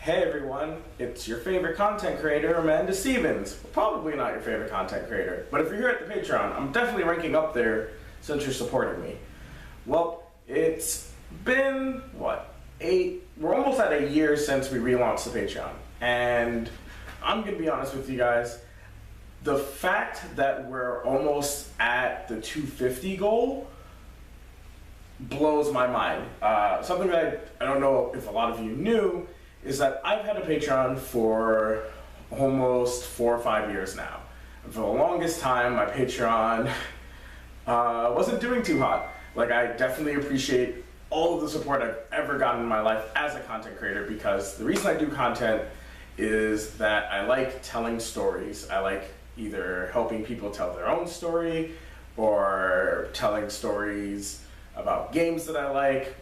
Hey everyone, it's your favorite content creator, Amanda Stevens. Probably not your favorite content creator, but if you're here at the Patreon, I'm definitely ranking up there since you're supporting me. Well, it's been, we're almost at a year since we relaunched the Patreon, and I'm gonna be honest with you guys, the fact that we're almost at the 250 goal blows my mind. Something that I don't know if a lot of you knew is that I've had a Patreon for almost 4 or 5 years now. And for the longest time, my Patreon wasn't doing too hot. Like, I definitely appreciate all of the support I've ever gotten in my life as a content creator, because the reason I do content is that I like telling stories. I like either helping people tell their own story or telling stories about games that I like,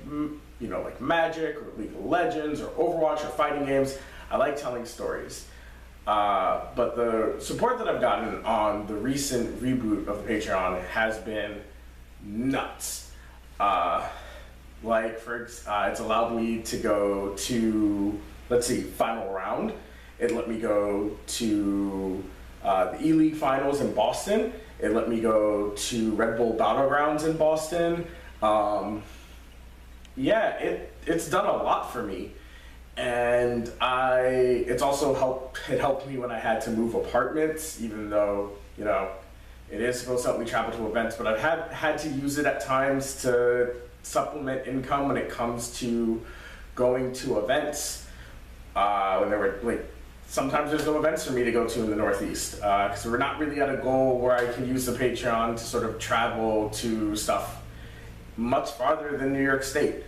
you know, like Magic or League of Legends or Overwatch or fighting games. I like telling stories. But the support that I've gotten on the recent reboot of the Patreon has been nuts. It's allowed me to go to, final round. It let me go to the E-League finals in Boston. It let me go to Red Bull Battlegrounds in Boston. It's done a lot for me, and it's also helped me when I had to move apartments, even though, you know, it is supposed to help me travel to events, but I've had to use it at times to supplement income when it comes to going to events, when there were, sometimes there's no events for me to go to in the Northeast, because we're not really at a goal where I can use the Patreon to sort of travel to stuff much farther than New York State.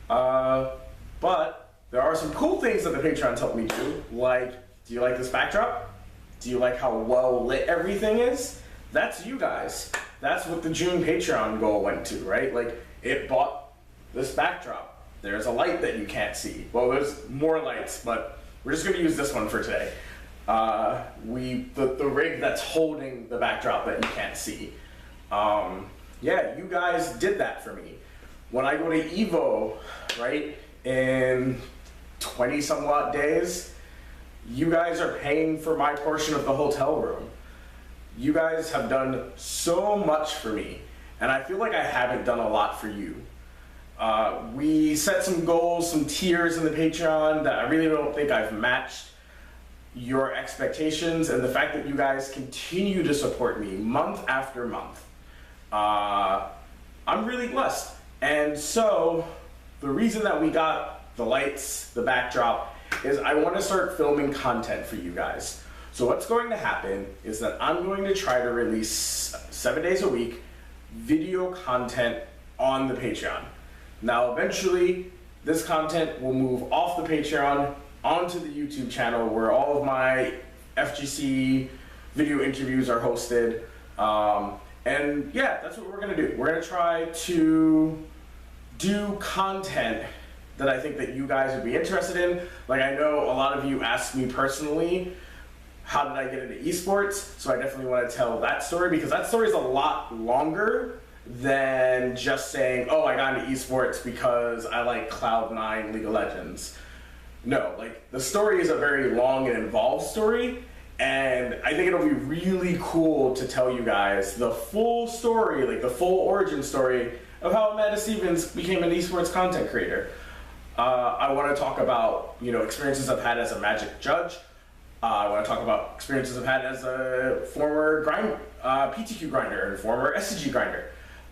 But there are some cool things that the Patreon's helped me do, like, do you like this backdrop? Do you like how well lit everything is? That's you guys. That's what the June Patreon goal went to, right? Like, it bought this backdrop. There's a light that you can't see. Well, there's more lights, but we're just gonna use this one for today. The rig that's holding the backdrop that you can't see. You guys did that for me. When I go to Evo, right, in 20 some odd days, you guys are paying for my portion of the hotel room. You guys have done so much for me, and I feel like I haven't done a lot for you. We set some goals, some tiers in the Patreon that I really don't think I've matched your expectations, and the fact that you guys continue to support me month after month. I'm really blessed. And so the reason that we got the lights, the backdrop, is I want to start filming content for you guys. So what's going to happen is that I'm going to try to release 7 days a week video content on the Patreon. Now eventually this content will move off the Patreon onto the YouTube channel, where all of my FGC video interviews are hosted. And yeah, that's what we're gonna do. We're gonna try to do content that I think that you guys would be interested in. Like, I know a lot of you asked me personally, how did I get into esports? So I definitely want to tell that story, because that story is a lot longer than just saying, oh, I got into esports because I like Cloud9 League of Legends. No, like, the story is a very long and involved story. And I think it'll be really cool to tell you guys the full story, like the full origin story of how Amanda Stevens became an esports content creator. I want to talk about, experiences I've had as a Magic judge. I want to talk about experiences I've had as a former PTQ grinder and former SCG grinder.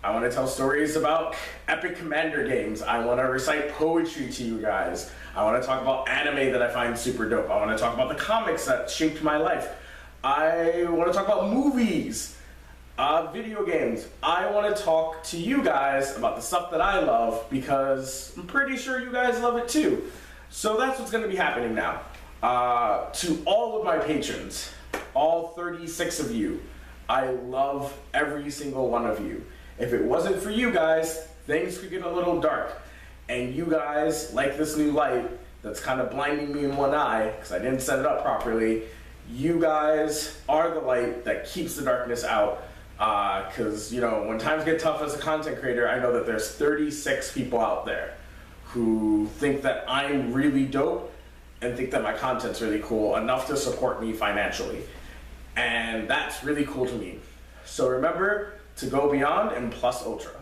I want to tell stories about epic commander games. I want to recite poetry to you guys. I want to talk about anime that I find super dope. I want to talk about the comics that shaped my life. I want to talk about movies, video games. I want to talk to you guys about the stuff that I love, because I'm pretty sure you guys love it too. So that's what's going to be happening now. To all of my patrons, all 36 of you, I love every single one of you. If it wasn't for you guys, things could get a little dark. And you guys, like this new light that's kind of blinding me in one eye because I didn't set it up properly, you guys are the light that keeps the darkness out. Because, when times get tough as a content creator, I know that there's 36 people out there who think that I'm really dope and think that my content's really cool enough to support me financially. And that's really cool to me. So remember to go beyond and plus ultra.